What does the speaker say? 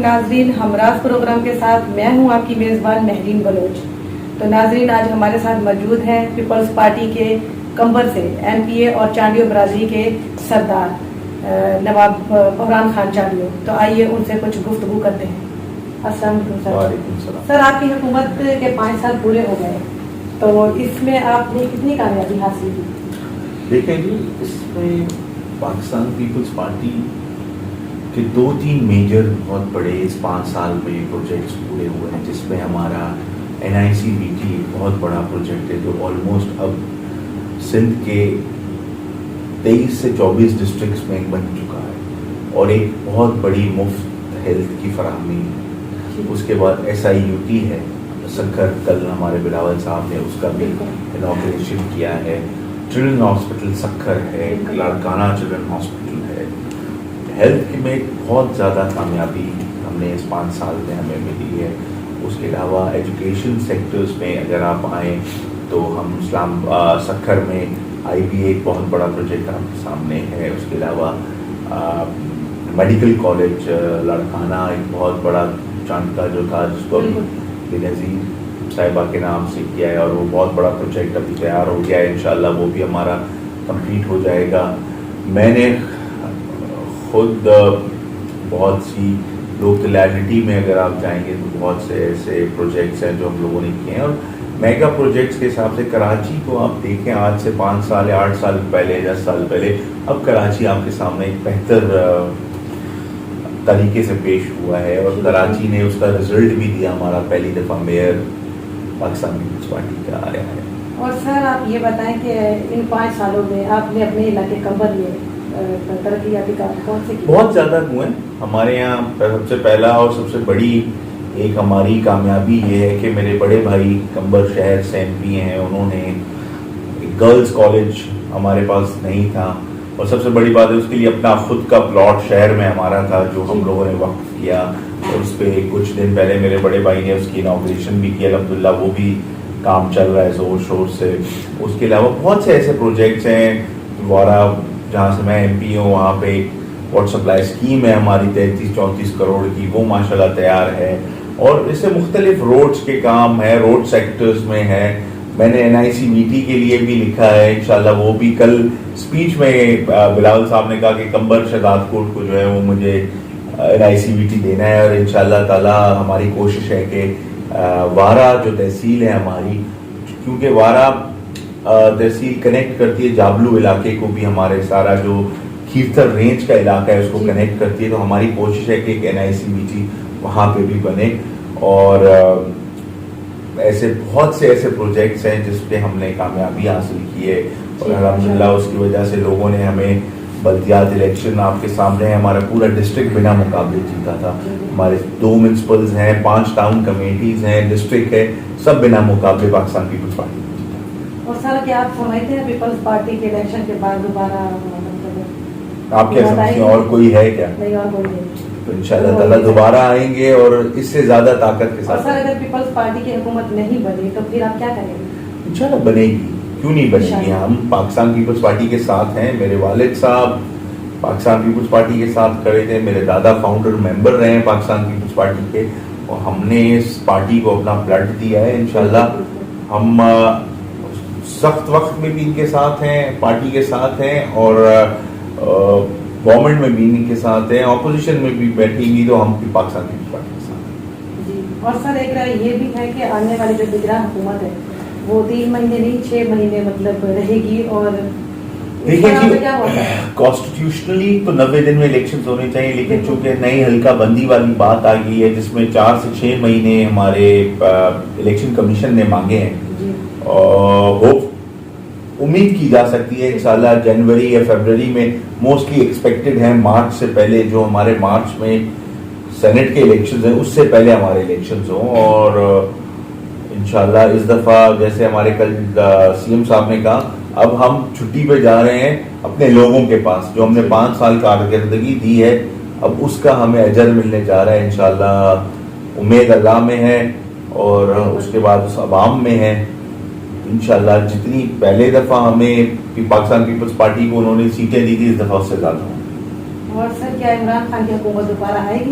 ناظرین ہمراز پروگرام کے ساتھ میں ہوں آپ کی میزبان مہرین بلوچ. تو ناظرین آج ہمارے ساتھ موجود ہیں پیپلز پارٹی کے کمبر سے MPA اور چانڈیو برادری کے سردار نواب بحران خان چانڈیو. تو آئیے ان سے کچھ گفتگو کرتے ہیں. السلام علیکم سر. وعلیکم السلام. سر آپ کی حکومت کے 5 سال پورے ہو گئے, تو اس میں آپ نے کتنی کامیابی حاصل کی؟ دیکھیں جی, اس میں پاکستان پیپلز پارٹی کہ 2-3 میجر بہت بڑے اس 5 سال میں پروجیکٹس پورے ہوئے ہیں, جس میں ہمارا NICVT بہت بڑا پروجیکٹ ہے جو آلموسٹ اب سندھ کے 23 سے 24 ڈسٹرکٹس میں بن چکا ہے, اور ایک بہت بڑی مفت ہیلتھ کی فراہمی ہے. اس کے بعد SIUT ہے سکھر, کل ہمارے بلاول صاحب نے اس کا بھی انوگریشن کیا ہے. چلڈرن ہاسپٹل سکھر ہے, لاڑکانہ چلڈرن ہاسپٹل ہے. ہیلتھ میں بہت زیادہ کامیابی ہم نے اس 5 سال میں ہمیں ملی ہے. اس کے علاوہ ایجوکیشن سیکٹرز میں اگر آپ آئیں تو ہم سکھر میں IB ایک بہت بڑا پروجیکٹ آپ کے سامنے ہے. اس کے علاوہ میڈیکل کالج لاڑکانہ ایک بہت بڑا چاند کا جو تھا, جس کو بینظیر صاحبہ کے نام سے کیا ہے, اور وہ بہت بڑا پروجیکٹ ابھی تیار ہو گیا ہے. انشاءاللہ وہ بھی ہمارا کمپلیٹ ہو جائے گا. میں نے خود بہت سی لوکیلٹی میں اگر آپ جائیں گے تو بہت سے ایسے پروجیکٹس ہیں جو ہم لوگوں نے کیے ہیں. اور میگا پروجیکٹس کے حساب سے کراچی کو آپ دیکھیں, آج سے 5 سال یا 8 سال پہلے, 10 سال پہلے, اب کراچی آپ کے سامنے ایک بہتر طریقے سے پیش ہوا ہے, اور کراچی نے اس کا رزلٹ بھی دیا. ہمارا پہلی دفعہ میئر پاکستان پیپلز پارٹی کا آیا ہے. اور سر آپ یہ بتائیں کہ ان 5 سالوں میں آپ نے اپنے علاقے کمبر میں ترقیاتی کام کون سے کیے؟ بہت زیادہ ہوئے ہیں ہمارے یہاں. سب سے پہلا اور سب سے بڑی ایک ہماری کامیابی یہ ہے کہ میرے بڑے بھائی کمبر شہر سے MPA ہیں, انہوں نے گرلز کالج ہمارے پاس نہیں تھا, اور سب سے بڑی بات ہے اس کے لیے اپنا خود کا پلاٹ شہر میں ہمارا تھا جو ہم لوگوں نے وقف کیا, اور اس پہ کچھ دن پہلے میرے بڑے بھائی نے اس کی انوگریشن بھی کیا. الحمدللہ وہ بھی کام چل رہا ہے زور شور سے. اس کے علاوہ بہت سے ایسے پروجیکٹس ہیں. وارا جہاں سے میں MP ہوں, وہاں پہ واٹر سپلائی اسکیم ہے ہماری 33-34 کروڑ کی, وہ ماشاءاللہ تیار ہے. اور اس سے مختلف روڈز کے کام ہے, روڈ سیکٹرز میں ہے. میں نے NICVT کے لیے بھی لکھا ہے, انشاءاللہ وہ بھی کل اسپیچ میں بلاول صاحب نے کہا کہ کمبر شہزاد کوٹ کو جو ہے وہ مجھے NICVT دینا ہے, اور انشاءاللہ تعالی ہماری کوشش ہے کہ وارا جو تحصیل ہے ہماری, کیونکہ وارا تحصیل کنیکٹ کرتی ہے جابلو علاقے کو بھی, ہمارے سارا جو کھیرتر رینج کا علاقہ ہے اس کو کنیکٹ کرتی ہے. تو ہماری کوشش ہے کہ ایک NICVT وہاں پہ بھی بنے. اور ایسے بہت سے ایسے پروجیکٹس ہیں جس پہ ہم نے کامیابی حاصل کی ہے, اور الحمدللہ اس کی وجہ سے لوگوں نے ہمیں بلدیات الیکشن آپ کے سامنے ہے, ہمارا پورا ڈسٹرکٹ بنا مقابلے جیتا تھا. ہمارے 2 میونسپلز ہیں, 5 ٹاؤن کمیٹیز ہیں, ڈسٹرکٹ ہے, سب بنا مقابلے پاکستان پیپلز پارٹی. اور سر کیا آپ سمجھتے ہیں پیپلز پارٹی کے الیکشن کے بعد دوبارہ آپ کیا سمجھتے ہیں, اور کوئی ہے کیا؟ نہیں, اور کوئی نہیں. تو انشاءاللہ تعالیٰ دوبارہ آئیں گے اور اس سے زیادہ طاقت کے ساتھ. سر اگر پیپلز پارٹی کی حکومت نہیں بنی تو پھر آپ کیا کریں گے؟ انشاءاللہ بنے گی, کیوں نہیں بنے گی. ہم پاکستان پیپلز پارٹی کے ساتھ ہیں. میرے والد صاحب پاکستان پیپلز پارٹی کے ساتھ کھڑے تھے, میرے دادا فاؤنڈر ممبر رہے ہیں پاکستان پیپلز پارٹی کے, اور ہم نے اس پارٹی کو اپنا بلڈ دیا ہے. انشاءاللہ ہم سخت وقت میں بھی ان کے ساتھ ہیں, پارٹی کے ساتھ ہیں, اور گورنمنٹ میں بھی ان کے ساتھ ہیں, اپوزیشن میں بھی بیٹھیں گی تو ہم بھی پاکستان پیپلز پارٹی کے ساتھ ہیں. جی. اور سر ایک رائے یہ بھی ہے کہ آنے والی جو نگراں حکومت ہے وہ 3 مہینے نہیں 6 مہینے مطلب رہے گی. اور دیکھیں جی, کانسٹیٹیوشنلی تو 90 دن میں الیکشنز ہونے چاہیے, لیکن چونکہ نئی حلقہ بندی والی بات آ گئی ہے جس میں 4 سے 6 مہینے ہمارے الیکشن کمیشن نے مانگے ہیں, اور امید کی جا سکتی ہے انشاءاللہ جنوری یا فروری میں, موسٹلی ایکسپیکٹڈ ہیں مارچ سے پہلے, جو ہمارے مارچ میں سینٹ کے الیکشنز ہیں اس سے پہلے ہمارے الیکشنز ہوں. اور انشاءاللہ اس دفعہ جیسے ہمارے کل CM صاحب نے کہا, اب ہم چھٹی پہ جا رہے ہیں اپنے لوگوں کے پاس, جو ہم نے 5 سال کارکردگی دی ہے اب اس کا ہمیں اجر ملنے جا رہا ہے. انشاءاللہ امید اللہ میں ہے اور اس کے بعد اس عوام میں ہے. انشاءاللہ جتنی پہلے دفعہ ہمیں پاکستان پیپلز پارٹی کو انہوں نے سیٹیں دی تھی, اس دفعہ اس سے زیادہ ہوں. اور سر کیا عمران خان کی حکومت دوبارہ آئے گی؟